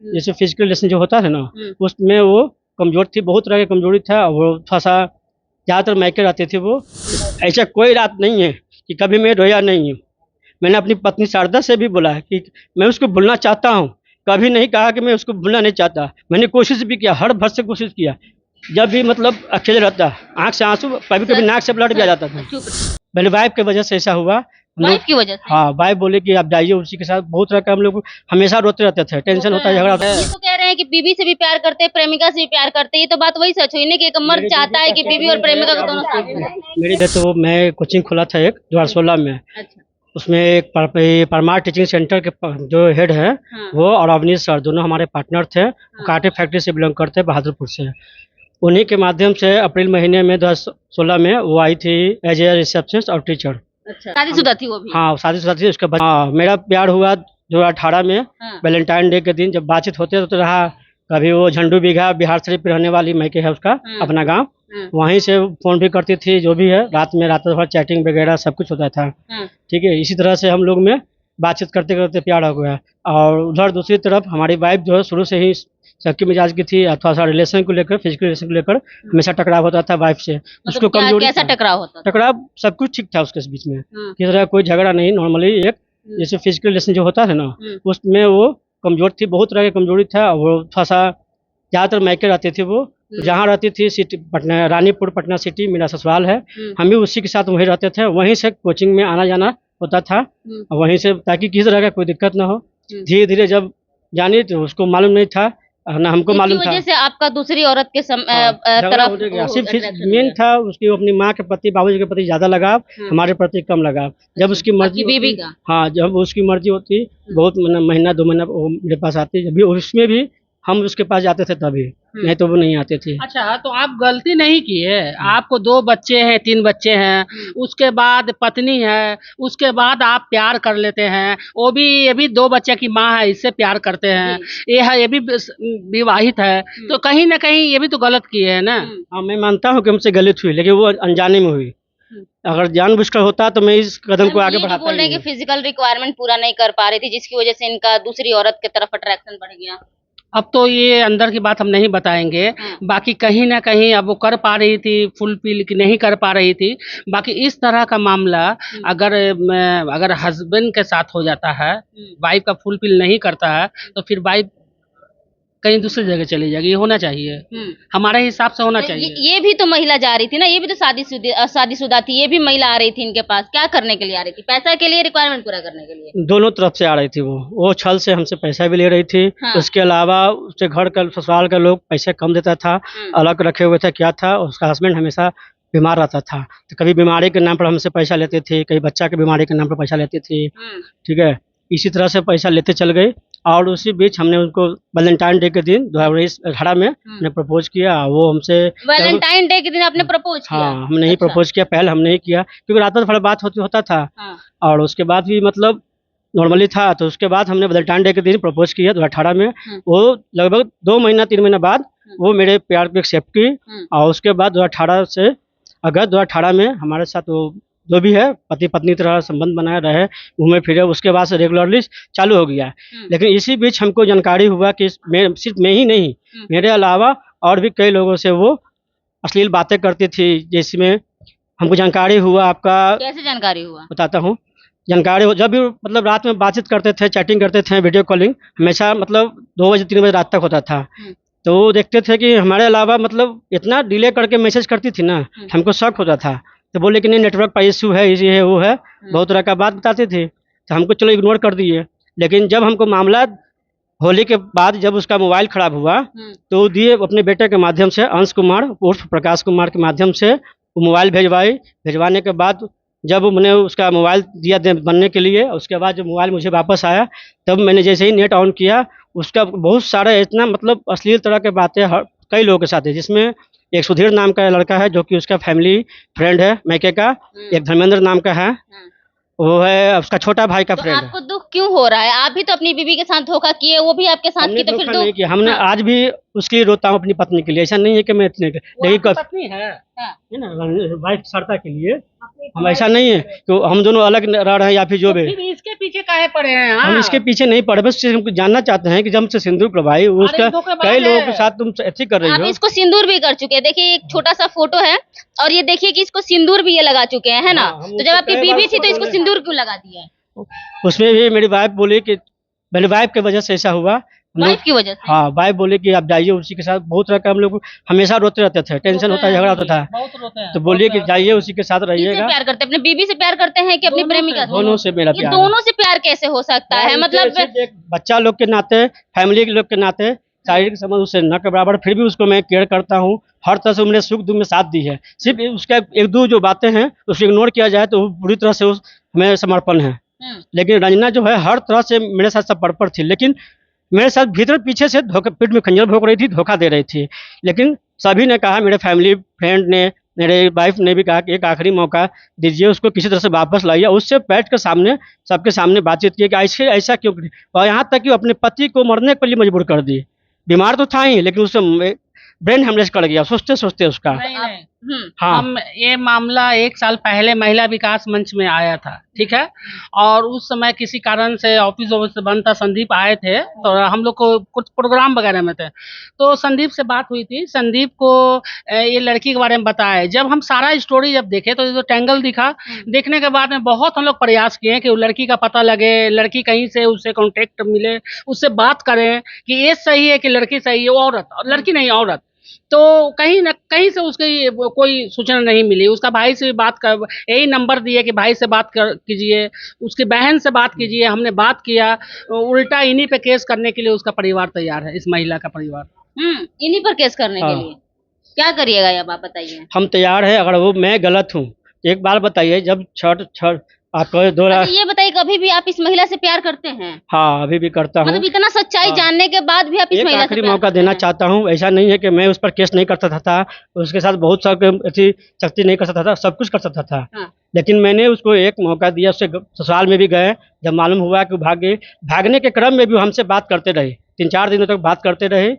जैसे physical relation जो होता है ना, उसमें वो कमजोर थी, बहुत तरह की कमजोरी था। वो थोड़ा सा ज़्यादातर मायके रहती थी वो। ऐसा कोई रात नहीं है कि कभी मैं रोया नहीं हूँ। मैंने अपनी पत्नी शारदा से भी बोला है कि मैं उसको भूलना चाहता हूँ, कभी नहीं कहा कि मैं उसको भूलना नहीं चाहता। मैंने कोशिश भी किया, हर भर से कोशिश किया। जब भी मतलब अकेले रहता, आँख से आँसू, कभी-कभी नाक से ब्लड भी आ जाता था। मेरी वाइफ की वजह से ऐसा हुआ। हम लोग वाइफ की वजह से? हाँ, वाइफ बोले कि आप जाइए उसी के साथ। बहुत तरह का हम लोग हमेशा रोते रहते थे, टेंशन होता है, झगड़ा होता ये है। तो कह रहे हैं कि बीवी से भी प्यार करते हैं, प्रेमिका से भी प्यार करते हैं। ये तो बात वही सच हुई ना कि एक मर्द चाहता है कि बीवी और प्रेमिका को दोनों साथ में रहें। मेरी इधर तो मैं कोचिंग खोला था एक 2016 में। अच्छा। उसमें एक परमार टीचिंग सेंटर के जो हेड है हाँ। वो और अवनीश सर दोनों हमारे पार्टनर थे। कांटे फैक्ट्री से बिलोंग करते हैं, बहादुरपुर से। उन्हीं के माध्यम से अप्रैल महीने में 2016 में वो आई थी एज ए रिसेप्शनिस्ट और टीचर। अच्छा, शादीशुदा थी वो भी? हाँ, शादीशुदा थी। उसके बाद हाँ, मेरा प्यार हुआ 2018 में। हाँ। वैलेंटाइन डे के दिन जब बातचीत होते तो रहा। कभी वो झंडू बीघा बिहार शरीफ पे रहने वाली मायके है उसका, अपना गांव। वहीं से फ़ोन भी करती थी, जो भी है। रात में रात भर चैटिंग वगैरह सब कुछ होता था। ठीक है, इसी तरह से हम लोग में बातचीत करते करते प्यार हो गया। और उधर दूसरी तरफ हमारी वाइफ जो है शुरू से ही सबकी मिजाज की थी। थोड़ा सा रिलेशन को लेकर, फिजिकल रिलेशन को लेकर हमेशा टकराव होता था वाइफ से। उसको मतलब कमजोरी कैसा था। टकराव होता था? टकराव सब कुछ ठीक था उसके बीच में, किसी तरह कोई झगड़ा नहीं। नॉर्मली एक जैसे फिजिकल रिलेशन जो होता है ना, उसमें वो कमजोर थी, बहुत तरह की कमजोरी था। वो थोड़ा सा ज़्यादातर मायके रहती थी वो। जहाँ रहती थी सिटी पटना, रानीपुर पटना सिटी मेरा ससुराल है। हम भी उसी के साथ वहीं रहते थे। वहीं से कोचिंग में आना जाना होता था, और वहीं से, ताकि किसी तरह का कोई दिक्कत ना हो। धीरे धीरे जब जानी तो उसको मालूम नहीं था, ना हमको मालूम था। वजह से आपका दूसरी औरत के झगड़ा हो गया। सिर्फ मेन था उसकी अपनी माँ के प्रति, बाबूजी के प्रति ज्यादा लगाव, हमारे प्रति कम लगाव। जब उसकी मर्जी बीवी होती, का? हाँ, जब उसकी मर्जी होती, बहुत महीना 2 महीना वो मेरे पास आती। जब भी उसमें भी हम उसके पास जाते थे तभी, नहीं तो वो नहीं आते थे। अच्छा, तो आप गलती नहीं की है। आपको 2 बच्चे हैं, 3 बच्चे हैं, उसके बाद पत्नी है, उसके बाद आप प्यार कर लेते हैं। वो भी, ये भी 2 बच्चे की माँ है, इससे प्यार करते हैं। ये भी विवाहित है, तो कहीं ना कहीं ये भी तो गलत किए है ना। हाँ, मैं मानता हूँ कि हमसे गलत हुई, लेकिन वो अनजाने में हुई। अगर जानबूझकर होता तो मैं इस कदम को आगे बढ़ाता बोल रहे हैं कि फिजिकल रिक्वायरमेंट पूरा नहीं कर पा रही थी, जिसकी वजह से इनका दूसरी औरत की तरफ अट्रैक्शन बढ़ गया। अब तो ये अंदर की बात हम नहीं बताएंगे। बाकी कहीं ना कहीं अब वो कर पा रही थी फुलफिल, कि नहीं कर पा रही थी। बाकी इस तरह का मामला अगर हस्बैंड के साथ हो जाता है, वाइफ का फुलफिल नहीं करता है, तो फिर वाइफ कहीं दूसरी जगह चली जाएगी। ये होना चाहिए, हमारे हिसाब से होना चाहिए। ये भी तो महिला जा रही थी ना, ये भी तो शादीशुदा थी। ये भी महिला आ रही थी इनके पास, क्या करने के लिए आ रही थी? पैसा के लिए, रिक्वायरमेंट पूरा करने के लिए? दोनों तरफ से आ रही थी वो छल से हमसे पैसा भी ले रही थी। उसके अलावा उसके घर का, ससुराल का लोग पैसे कम देता था, अलग रखे हुए थे। क्या था, उसका हस्बैंड हमेशा बीमार रहता था, तो कभी बीमारी के नाम पर हमसे पैसा लेते थे, कभी बच्चा के बीमारी के नाम पर पैसा लेती थी। ठीक है, इसी तरह से पैसा लेते चल गए। और उसी बीच हमने उनको वैलेंटाइन डे के दिन 2018 में हमने प्रपोज किया। वो हमसे वैलेंटाइन डे के दिन आपने प्रपोज किया? हाँ, हमने ही प्रपोज किया, पहले हमने ही किया, क्योंकि रात भर बात होता था। और उसके बाद भी मतलब नॉर्मली था। तो उसके बाद हमने वैलेंटाइन डे के दिन प्रपोज किया 2018 में। वो लगभग 2 महीना 3 महीना बाद वो मेरे प्यार को एक्सेप्ट की। और उसके बाद 2018 से अगस्त 2018 में हमारे साथ वो जो भी है पति पत्नी तरह संबंध बनाए रहे, घूमे फिरे। उसके बाद से रेगुलरली चालू हो गया। लेकिन इसी बीच हमको जानकारी हुआ कि सिर्फ मैं ही नहीं, मेरे अलावा और भी कई लोगों से वो अश्लील बातें करती थी। जिसमें हमको जानकारी हुआ। आपका कैसे जानकारी हुआ? बताता हूँ। जानकारी हो, जब भी मतलब रात में बातचीत करते थे, चैटिंग करते थे, वीडियो कॉलिंग हमेशा मतलब 2 बजे 3 बजे रात तक होता था। तो वो देखते थे कि हमारे अलावा मतलब इतना डिले करके मैसेज करती थी ना, हमको शक होता था। तो बोले कि नहीं, नेटवर्क का इशू है, ये है, वो है, बहुत तरह का बात बताती थी। तो हमको चलो इग्नोर कर दिए। लेकिन जब हमको मामला होली के बाद जब उसका मोबाइल खराब हुआ, तो दिए अपने बेटे के माध्यम से, अंश कुमार उर्फ प्रकाश कुमार के माध्यम से वो मोबाइल भिजवाने के बाद जब मैंने उसका मोबाइल दिया बनने के लिए, उसके बाद जब मोबाइल मुझे वापस आया, तब मैंने जैसे ही नेट ऑन किया, उसका बहुत सारा इतना मतलब अश्लील तरह के बातें कई लोगों के साथ है। जिसमें एक सुधीर नाम का लड़का है जो कि उसका फैमिली फ्रेंड है मैके का, एक धर्मेंद्र नाम का है, वो है उसका छोटा भाई का तो फ्रेंड। आपको दुख क्यों हो रहा है? आप भी तो अपनी बीवी के साथ धोखा किए, वो भी आपके साथ हमने की, तो फिर धोखा दुख। नहीं किया, हमने हाँ। आज भी उसके लिए रोता हूँ अपनी पत्नी के लिए। ऐसा नहीं है कि मैं इतने वो लेकिन आपकी पत्नी है। हाँ। है ना, वाइफ सरता के लिए हम ऐसा नहीं है कि हम दोनों अलग रह रहे हैं या फिर जो तो भी। फिर इसके पीछे काहे पड़े हैं? हम इसके पीछे नहीं पड़े, बस हमको जानना चाहते हैं कि जब से सिंदूर प्रभाई उसका धोखेबाज कई लोगों है। के साथ तुम ऐसी कर रही आप हो। इसको सिंदूर भी कर चुके हैं, देखिए एक छोटा सा फोटो है, और ये देखिए कि इसको सिंदूर भी ये लगा चुके हैं, है ना? हाँ, हम तो उससे जब आपकी कई बार बीवी थी तो उसको इसको बोले। सिंदूर क्यों लगा दिया है? उसमें भी मेरी वाइफ बोली कि मेरी वाइफ की वजह से ऐसा हुआ। हम लोग वाइफ की वजह से? हाँ, वाइफ बोले कि आप जाइए उसी के साथ। बहुत तरह का हम लोग हमेशा रोते रहते थे, टेंशन होता झगड़ा होता था, बहुत रोते हैं। तो बोलिए कि जाइए उसी के साथ किससे रहिएगा। प्यार करते हैं? अपनी बीवी से प्यार करते हैं कि अपनी दोनों प्रेमिका से? दोनों से मेरा ये प्यार है। दोनों से प्यार कैसे हो सकता है? यार, मतलब सिर्फ एक बच्चा लोग के नाते, फैमिली के लोग के नाते, शारीरिक संबंध उससे न के बराबर, फिर भी उसको मैं केयर करता हूँ। हर तरह से मेरे सुख दुख में साथ दी है। सिर्फ उसका एक दो जो बातें हैं उसको इग्नोर किया जाए तो वो पूरी तरह से हमें समर्पण है। लेकिन रंजना जो है हर तरह से मेरे साथ समर्पण थी, लेकिन मेरे साथ भीतर पीछे से धोखा, पीठ में खंजर भोंक रही थी, धोखा दे रही थी। लेकिन सभी ने कहा, मेरे फैमिली फ्रेंड ने, मेरे वाइफ ने भी कहा कि एक आखिरी मौका दीजिए उसको, किसी तरह से वापस लाइए। उससे बैठ कर सामने सबके सामने बातचीत की कि ऐसे ऐसा क्यों करी, और यहाँ तक कि अपने पति को मरने के लिए मजबूर कर दी। बीमार तो था ही, लेकिन उससे ब्रेन हेमरेज कर गया सोचते सोचते उसका। नहीं नहीं, हाँ, हम ये मामला 1 साल पहले महिला विकास मंच में आया था, ठीक है। और उस समय किसी कारण से ऑफिस बंद था, संदीप आए थे, तो हम लोग को कुछ प्रोग्राम वगैरह में थे, तो संदीप से बात हुई थी। संदीप को ये लड़की के बारे में बताया। जब हम सारा स्टोरी जब देखे तो ये जो टैंगल दिखा, देखने के बाद में बहुत हम लोग प्रयास किए कि वो लड़की का पता लगे, लड़की कहीं से उससे कांटेक्ट मिले, उससे बात करें कि ये सही है कि लड़की सही है, वो औरत, और लड़की नहीं औरत। तो कहीं न कहीं से उसकी कोई सूचना नहीं मिली। उसका भाई से भी बात कर, यही नंबर दिए कि भाई से बात कीजिए, उसकी बहन से बात कीजिए। हमने बात किया, उल्टा इन्हीं पे केस करने के लिए उसका परिवार तैयार है, इस महिला का परिवार। इन्हीं पर केस करने के हाँ। लिए क्या करिएगा अब आप बताइए? हम तैयार है। अगर वो मैं गलत हूँ, एक बार बताइए, जब छठ आपको 2 अच्छा, लाख। ये बताइए कभी भी आप इस महिला से प्यार करते हैं? हाँ, अभी भी करता हूँ। मतलब इतना सच्चाई हाँ। जानने के बाद भी आप इस एक महिला से आखिरी प्यार मौका करते देना हैं? चाहता हूँ। ऐसा नहीं है कि मैं उस पर केस नहीं करता था, उसके साथ बहुत सा ऐसी सख्ती नहीं कर सकता था, सब कुछ कर सकता था। हाँ। लेकिन मैंने उसको एक मौका दिया। उससे ससुराल में भी गए, जब मालूम हुआ कि वो भाग गई, भागने के क्रम में भी वो हमसे बात करते रहे, 3-4 दिनों तक बात करते रहे।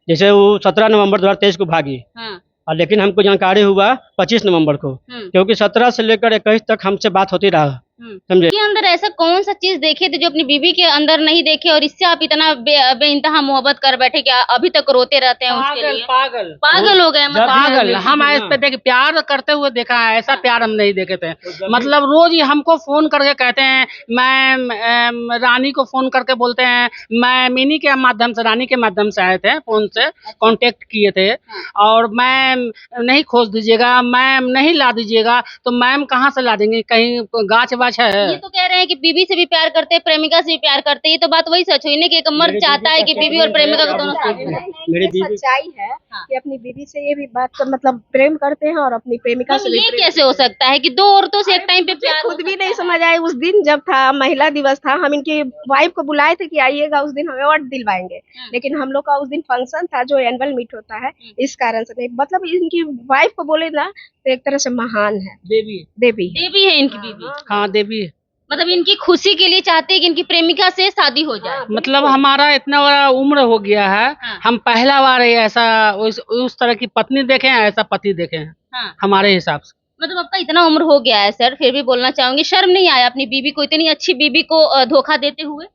जैसे वो 17 नवंबर 2023 को भागी, हाँ। और लेकिन हमको जानकारी हुआ 25 नवंबर को, क्योंकि 17 से लेकर 21 तक हमसे बात होती रहा। समझे? के अंदर ऐसा कौन सा चीज देखे थे जो अपनी बीवी के अंदर नहीं देखे, और इससे आप इतना बेइंतहा मोहब्बत कर बैठे कि अभी तक रोते रहते हैं उसके पागल लिए? पागल पागल हो गए मतलब? पागल। हम इस पे देखे प्यार करते हुए देखा है, ऐसा प्यार हम नहीं देखे थे। मतलब रोज ही हमको फोन करके कहते हैं, मैम, रानी को फोन करके बोलते हैं, मैम, इन्हीं के माध्यम से, रानी के माध्यम से आए थे, फोन से कांटेक्ट किए थे, और मैम नहीं खोज दीजिएगा, मैम नहीं ला दीजिएगा। तो मैम कहाँ से ला देंगे, कहीं गाछ वाछ है? ये तो कह रहे हैं कि बीवी से भी प्यार करते हैं, प्रेमिका से भी प्यार करते हैं। ये तो बात वही सच हुई ना कि एक मर्द चाहता है कि बीवी और प्रेमिका को दोनों साथ में रहें। मेरी ये बीवी सच्चाई है हाँ। कि अपनी बीवी से ये भी बात कर, मतलब प्रेम करते हैं, और अपनी प्रेमिका से भी ये प्रेम कैसे हो सकता है कि दो औरतों से एक टाइम पे मुझे प्यार हो खुद भी सकता नहीं है? समझ आया। उस दिन जब था महिला दिवस था, हम इनकी वाइफ को बुलाए थे कि आइएगा उस दिन, हमें अवार्ड दिलवाएंगे, लेकिन हम लोग का उस दिन फंक्शन था जो एनुअल मीट होता है, इस कारण से नहीं। मतलब इनकी वाइफ को बोले ना तो एक तरह से महान है, देवी देवी। देवी है इनकी बीवी। हाँ, देवी। मतलब इनकी खुशी के लिए चाहते हैं कि इनकी प्रेमिका से शादी हो जाए। मतलब हमारा इतना बड़ा उम्र हो गया है, हाँ। हम पहला बार ये ऐसा उस तरह की पत्नी देखे हैं, ऐसा पति देखे हैं, हाँ। हमारे हिसाब से। मतलब आपका इतना उम्र हो गया है सर, फिर भी बोलना चाहूंगी, शर्म नहीं आया अपनी बीवी को, इतनी अच्छी बीवी को धोखा देते हुए?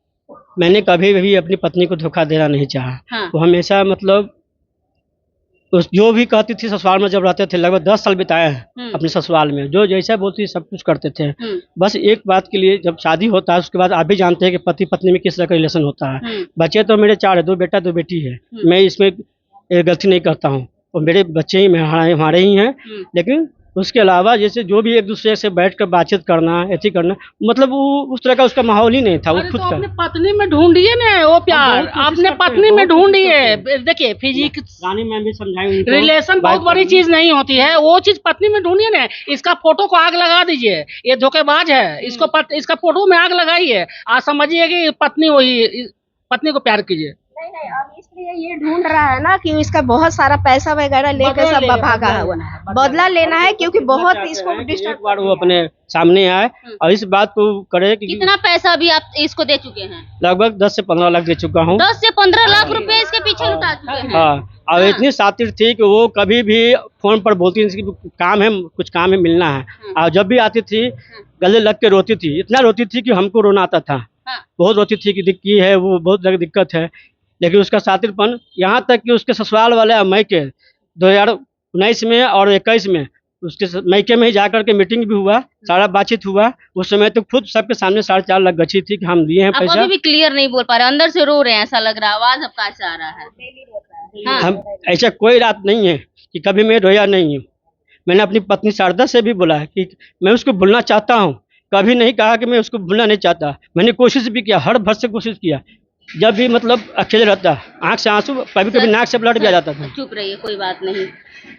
मैंने कभी भी अपनी पत्नी को धोखा देना नहीं चाहा। हाँ। वो हमेशा मतलब जो भी कहती थी, ससुराल में जब रहते थे, लगभग 10 साल बिताए हैं अपने ससुराल में, जो जैसा बोलती सब कुछ करते थे। बस एक बात के लिए, जब शादी होता है उसके बाद आप भी जानते हैं कि पति पत्नी में किस तरह का रिलेशन होता है। बच्चे तो मेरे 4 है, 2 बेटा 2 बेटी है, मैं इसमें गलती नहीं करता हूँ, और मेरे बच्चे ही हमारे ही हैं। लेकिन उसके अलावा जैसे जो भी एक दूसरे से बैठ कर बातचीत करना, ऐसी करना, मतलब वो उस तरह का उसका माहौल ही नहीं था। वो अरे खुद तो का अपने पत्नी में ढूंढिए ना वो प्यार, बहुत कोशिश अपने करते हैं, पत्नी में बहुत कोशिश ढूंढिए। करते देखिए फिजिक्स रानी मैम भी समझाई उनको, रिलेशन बहुत बड़ी चीज नहीं होती है, वो चीज पत्नी में ढूंढिए ना। इसका फोटो को आग लगा दीजिए, ये धोखेबाज है, इसका फोटो में आग लगाइए, आज समझिए कि पत्नी वही, पत्नी को प्यार कीजिए। नहीं, अब इसलिए ये ढूंढ रहा है ना कि इसका बहुत सारा पैसा वगैरह लेकर सब भागा हुआ, बदला लेना है क्योंकि बहुत इसको एक डिस्टर्ब। बार वो अपने सामने आए और इस बात को करे कि कितना पैसा भी आप इसको दे चुके हैं? लगभग 10 से 15 लाख दे चुका हूँ। 10 से 15 लाख रुपए इसके पीछे लुटा चुके हैं। हाँ, और इतनी शातिर थी कि वो कभी भी फोन पर बोलती थी कि काम है, कुछ काम है, मिलना है। और जब भी आती थी गले लग के रोती थी, इतना रोती थी कि हमको रोना आता था। हाँ। बहुत रोती थी कि दिक्कत है, वो बहुत ज्यादा दिक्कत है। लेकिन उसका शातिरपन यहाँ तक कि उसके ससुराल वाले मैके 2019 में और 21 में उसके मैके में ही जाकर के मीटिंग भी हुआ, सारा बातचीत हुआ। उस समय तो खुद सबके सामने 4.5 लाख गछी थी कि हम दिए हैं आप पैसा। अभी भी क्लियर नहीं बोल पा रहे, अंदर से रो रहे हैं, ऐसा लग रहा है, आवाज आपका ऐसा आ रहा है। हाँ। हम ऐसा कोई रात नहीं है कि कभी मैं रोया नहीं हूँ। मैंने अपनी पत्नी शारदा से भी बोला है कि मैं उसको भूलना चाहता हूँ, कभी नहीं कहा कि मैं उसको भूलना नहीं चाहता। मैंने कोशिश भी किया, हर भर से कोशिश किया। जब भी मतलब अकेले रहता, आंख से आंसू, कभी कभी नाक से ब्लड भी आ जाता था। चुप रहिए, कोई बात नहीं।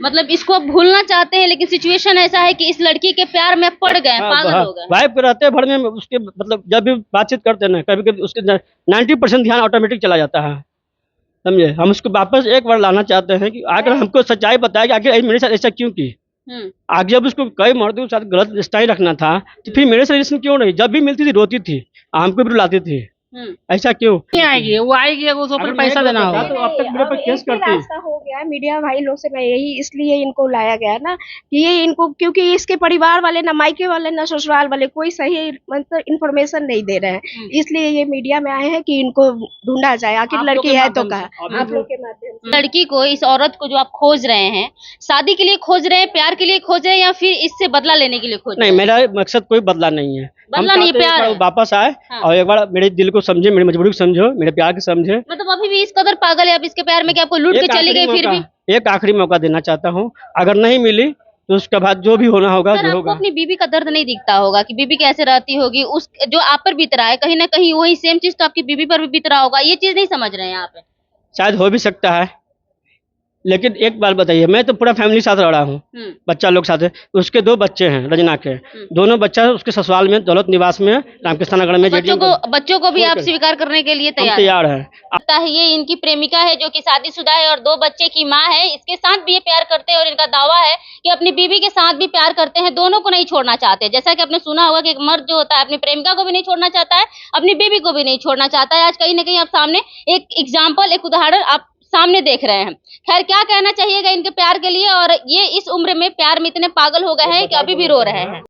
मतलब इसको आप भूलना चाहते हैं, लेकिन सिचुएशन ऐसा है कि इस लड़की के प्यार में पड़ गए, पागल हो गए। वाइफ रहते भर में उसके मतलब जब भी बातचीत करते हैं ना, कभी कभी उसके 90% ध्यान ऑटोमेटिक चला जाता है, समझे। हम उसको वापस एक बार लाना चाहते हैं कि आकर हमको सच्चाई बताया कि आखिर मेरे साथ ऐसा क्यों की। आगे जब उसको कई मर्दों के साथ गलत रिश्ता ही रखना था तो फिर मेरे से रिलेशन क्यों नहीं? जब भी मिलती थी रोती थी, हमको भी रुलाती थी, ऐसा क्यों? नहीं आएगी, वो आएगी अगर उसको अगर पैसा मैं देना बताता होगा। तो अब तक मेरे पर केस करती। रास्ता हो गया मीडिया भाई लोग से, मैं यही इसलिए इनको लाया गया ना कि ये इनको, क्योंकि इसके परिवार वाले ना मायके वाले ना ससुराल वाले कोई सही मतलब इन्फॉर्मेशन नहीं दे रहे हैं, इसलिए ये मीडिया में आए हैं कि इनको ढूंढा जाए, आखिर आप लोग लड़की के है तो माध्यम कहा। से। आप लोग के माध्यम से लड़की को, इस औरत को जो आप खोज रहे हैं, शादी के लिए खोज रहे हैं, प्यार के लिए खोज रहे हैं, या फिर इससे बदला लेने के लिए खोज रहे नहीं, हैं? मेरा मकसद कोई बदला नहीं है। बदला नहीं, चाहते हैं प्यार एक है। बार वापस आए हाँ। और एक बार मेरे दिल को समझे, मेरी मजबूरी को समझो, मेरे प्यार को समझे। मतलब अभी भी इस कदर पागल है आप इसके प्यार में कि आपको लूट के एक चली आखिरी गई फिर मौका- भी? एक आखिरी मौका देना चाहता हूँ। अगर नहीं मिली तो उसके बाद जो भी होना होगा सर, जो आपको होगा। अपनी बीवी का दर्द नहीं दिखता होगा कि बीवी कैसे रहती होगी, उस जो आप पर बीत रहा है, कहीं ना कहीं वही सेम चीज तो आपकी बीवी पर भी बीत रहा होगा, ये चीज नहीं समझ रहे हैं आप? शायद हो भी सकता है, लेकिन एक बात बताइए, मैं तो पूरा फैमिली साथ रहा हूँ, बच्चा लोग साथ है। उसके 2 बच्चे हैं रजना के, दोनों बच्चा उसके ससुराल में दौलत निवास में रामकृष्ण नगर में बच्चों को भी आप छोड़ कर। स्वीकार करने के लिए हम तैयार तैयार हैं। लगता है ये इनकी प्रेमिका है जो कि शादीशुदा है और 2 बच्चे की माँ है। इसके साथ भी ये प्यार करते हैं और इनका दावा है कि अपनी बीवी के साथ भी प्यार करते हैं, दोनों को नहीं छोड़ना चाहते। जैसा कि आपने सुना होगा कि एक मर्द जो होता है अपनी प्रेमिका को भी नहीं छोड़ना चाहता है, अपनी बीवी को भी नहीं छोड़ना चाहता है। आज कहीं ना कहीं आप सामने एक एग्जाम्पल, एक उदाहरण आप सामने देख रहे हैं। खैर, क्या कहना चाहिएगा इनके प्यार के लिए? और ये इस उम्र में प्यार में इतने पागल हो गए हैं कि अभी भी रो रहे हैं।